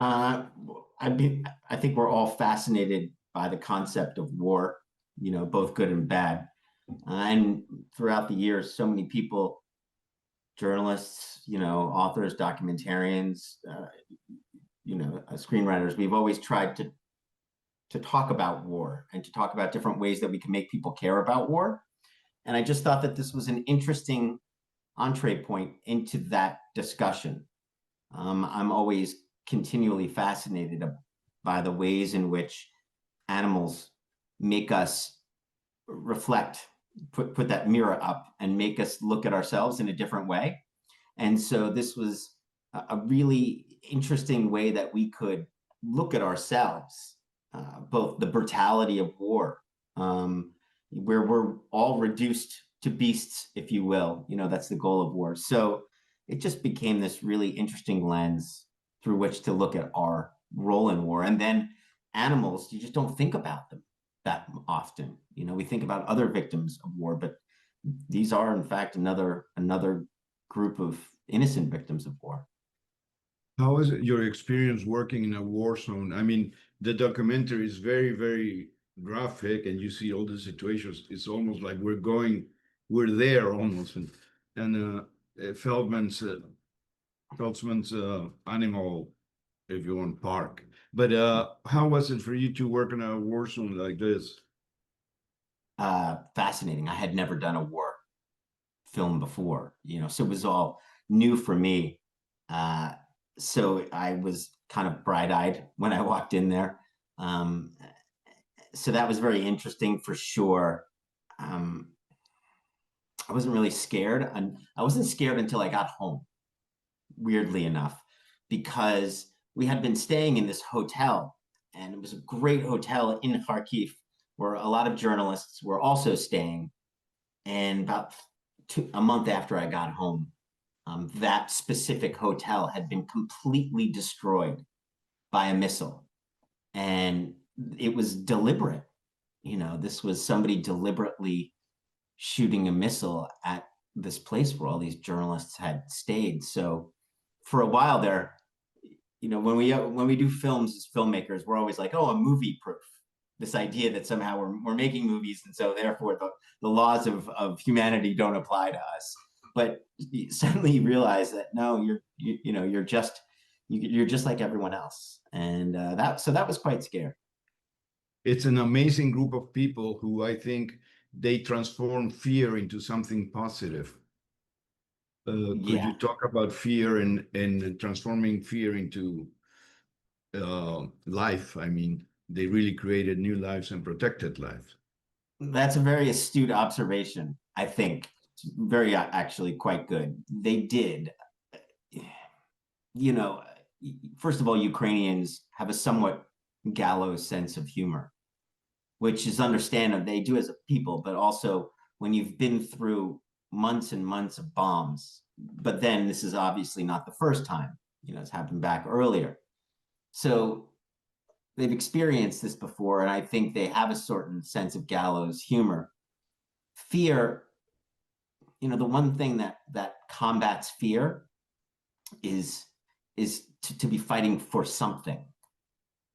Uh, I think we're all fascinated by the concept of war, both good and bad. And throughout the years, so many people, journalists, authors, documentarians, screenwriters, we've always tried to talk about war and to talk about different ways that we can make people care about war. And I just thought that this was an interesting entree point into that discussion. I'm always continually fascinated by the ways in which animals make us reflect, put that mirror up and make us look at ourselves in a different way. And so this was a really interesting way that we could look at ourselves, both the brutality of war, where we're all reduced to beasts, if you will. That's the goal of war. So it just became this really interesting lens through which to look at our role in war. And then animals, you just don't think about them that often. We think about other victims of war, but these are, in fact, another group of innocent victims of war. How was it your experience working in a war zone? I mean, the documentary is very, very graphic, and you see all the situations. It's almost like we're there almost. And Feldman's animal, if you want, park. But how was it for you to work in a war zone like this? Fascinating. I had never done a war film before, so it was all new for me. So I was kind of bright-eyed when I walked in there. So that was very interesting for sure. I wasn't really scared. I wasn't scared until I got home, weirdly enough, because we had been staying in this hotel, and it was a great hotel in Kharkiv where a lot of journalists were also staying. And about a month after I got home, that specific hotel had been completely destroyed by a missile. And it was deliberate. This was somebody deliberately shooting a missile at this place where all these journalists had stayed. So for a while there, when we do films as filmmakers, we're always like, oh, a movie proof. This idea that somehow we're making movies, and so therefore the laws of humanity don't apply to us. But suddenly you realize that no, you're just like everyone else, and that was quite scary. It's an amazing group of people who I think they transform fear into something positive. Could Yeah, you talk about fear and transforming fear into life? I mean, they really created new lives and protected lives. that's a very astute observation. I think it's very actually quite good. They did. You know, First of all, Ukrainians have a somewhat gallows sense of humor, which is understandable. They do as a people, but also when you've been through months and months of bombs, but then this is obviously not the first time, it's happened back earlier. So they've experienced this before, and I think they have a certain sense of gallows humor. Fear, the one thing that combats fear is to be fighting for something.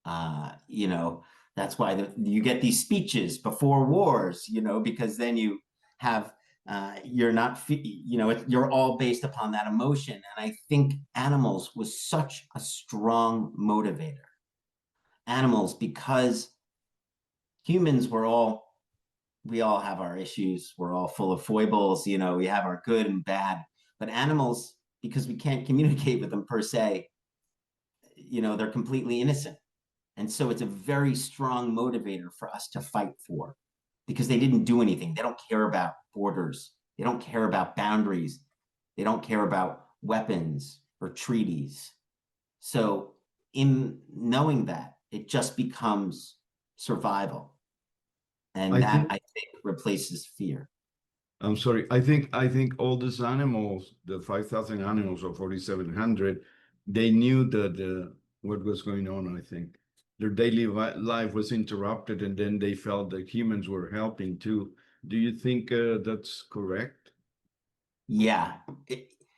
That's why you get these speeches before wars, because then you have you're not, you're all based upon that emotion. And I think animals was such a strong motivator. Animals, because humans we all have our issues. We're all full of foibles, we have our good and bad. But animals, because we can't communicate with them per se, they're completely innocent. And so it's a very strong motivator for us to fight for, because they didn't do anything. They don't care about borders. They don't care about boundaries. They don't care about weapons or treaties. So in knowing that, it just becomes survival. And I that, think I think, replaces fear. I'm sorry. I think all these animals, the 5,000 animals or 4,700, they knew that what was going on. I think their daily life was interrupted, and then they felt that humans were helping too. Do you think that's correct? Yeah.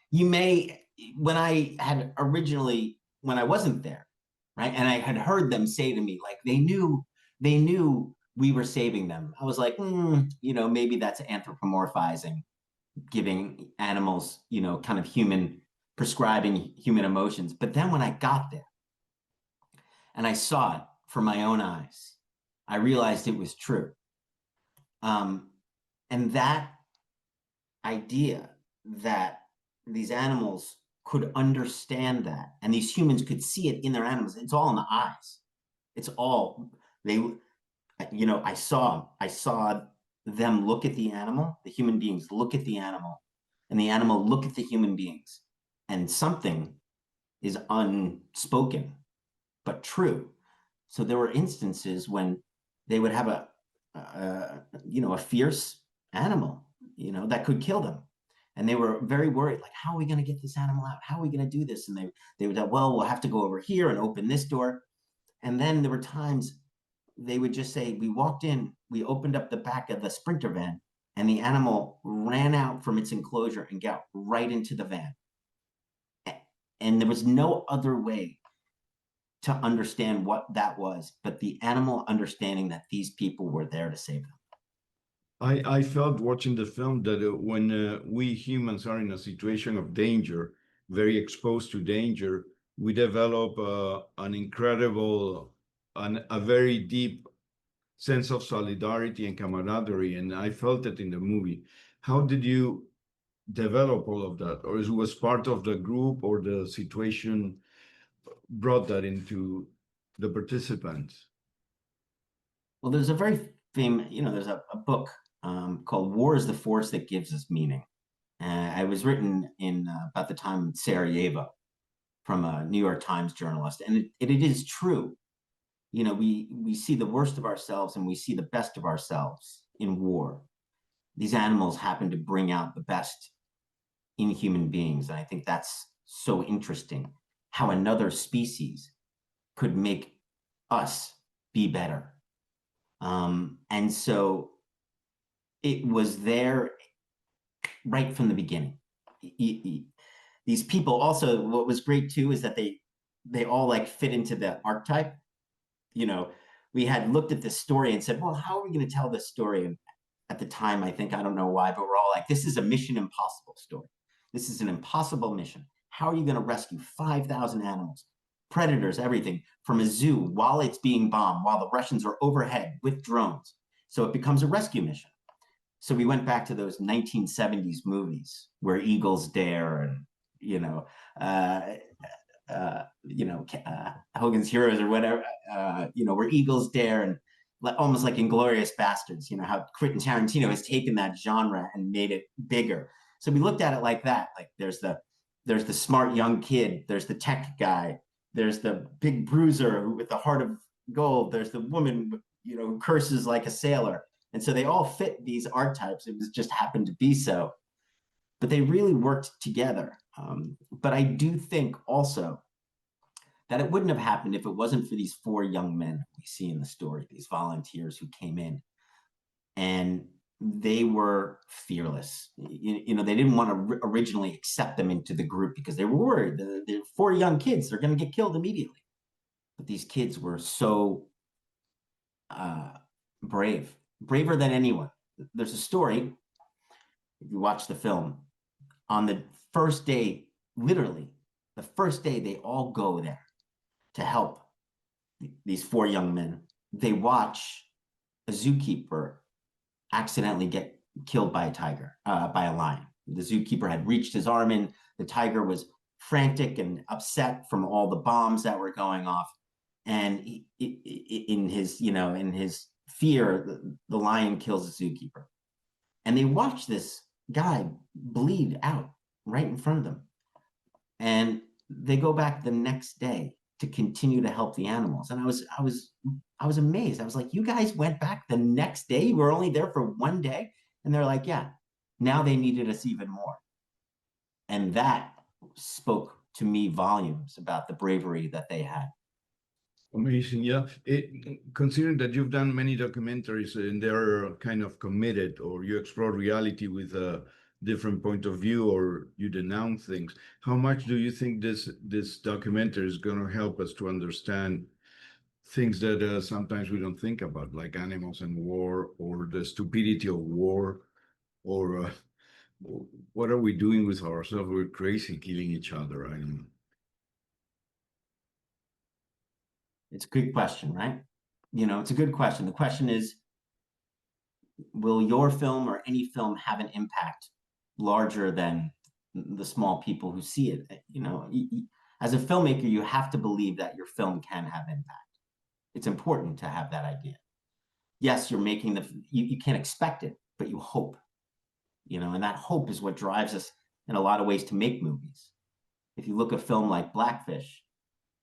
You may, when I wasn't there, right? And I had heard them say to me, like they knew we were saving them. I was like, maybe that's anthropomorphizing, giving animals, kind of prescribing human emotions. But then when I got there and I saw it for my own eyes, I realized it was true. And that idea that these animals could understand that and these humans could see it in their animals, it's all in the eyes. It's all I saw them look at the animal, the human beings look at the animal, and the animal look at the human beings, and something is unspoken but true. So there were instances when they would have a fierce animal, that could kill them. And they were very worried, like, how are we going to get this animal out? How are we going to do this? And they would say, well, we'll have to go over here and open this door. And then there were times they would just say, we walked in, we opened up the back of the Sprinter van, and the animal ran out from its enclosure and got right into the van. And there was no other way to understand what that was, but the animal understanding that these people were there to save them. I felt watching the film that when we humans are in a situation of danger, very exposed to danger, we develop an incredible and a very deep sense of solidarity and camaraderie, and I felt it in the movie. How did you develop all of that, or it was part of the group, or the situation brought that into the participants? Well, there's a very famous, there's a book called War is the Force That Gives Us Meaning. It was written in about the time of Sarajevo from a New York Times journalist. And it is true. We see the worst of ourselves and we see the best of ourselves in war. These animals happen to bring out the best in human beings. And I think that's so interesting, how another species could make us be better. And so it was there right from the beginning. These people also, what was great too, is that they all like fit into the archetype. We had looked at this story and said, well, how are we going to tell this story? And at the time, I don't know why, but we're all like, this is a Mission Impossible story. This is an impossible mission. How are you going to rescue 5,000 animals, predators, everything from a zoo while it's being bombed, while the Russians are overhead with drones? So it becomes a rescue mission. So we went back to those 1970s movies where eagles dare and, Hogan's Heroes or whatever, where eagles dare, and almost like Inglourious Bastards, how Quentin Tarantino has taken that genre and made it bigger. So we looked at it like that. Like there's the smart young kid, there's the tech guy, there's the big bruiser with the heart of gold, there's the woman, who curses like a sailor. And so they all fit these archetypes. It was just happened to be so. But they really worked together. But I do think also that it wouldn't have happened if it wasn't for these 4 young men we see in the story, these volunteers who came in. And they were fearless. They didn't want to originally accept them into the group because they were worried. They're 4 young kids, they're going to get killed immediately. But these kids were so brave, braver than anyone. There's a story, if you watch the film, on the first day, literally, the first day they all go there to help these 4 young men. They watch a zookeeper accidentally get killed by a tiger, by a lion. The zookeeper had reached his arm in. The tiger was frantic and upset from all the bombs that were going off. And in his fear, the lion kills the zookeeper. And they watch this guy bleed out right in front of them. And they go back the next day to continue to help the animals. And I was amazed. I was like, you guys went back the next day? You were only there for 1 day? And they're like, yeah, now they needed us even more. And that spoke to me volumes about the bravery that they had. Amazing, yeah. Considering that you've done many documentaries and they're kind of committed, or you explore reality with different point of view or you denounce things. How much do you think this documentary is going to help us to understand things that sometimes we don't think about, like animals and war, or the stupidity of war, or what are we doing with ourselves? We're crazy, killing each other. I don't know. It's a good question, right? You know, it's a good question. The question is, will your film or any film have an impact larger than the small people who see it? You know, as a filmmaker, you have to believe that your film can have impact. It's important to have that idea. Yes, you're making you can't expect it, but you hope, you know, and that hope is what drives us in a lot of ways to make movies. If you look at a film like Blackfish,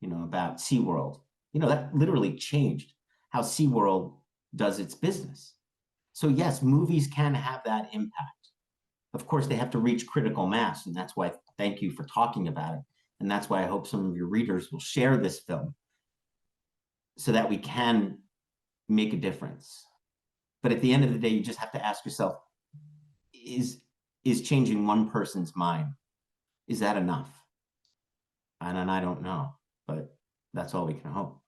you know, about SeaWorld, you know, that literally changed how SeaWorld does its business. So yes, movies can have that impact. Of course, they have to reach critical mass, and that's why thank you for talking about it. And that's why I hope some of your readers will share this film so that we can make a difference. But at the end of the day, you just have to ask yourself, is changing one person's mind, is that enough? And I don't know, but that's all we can hope.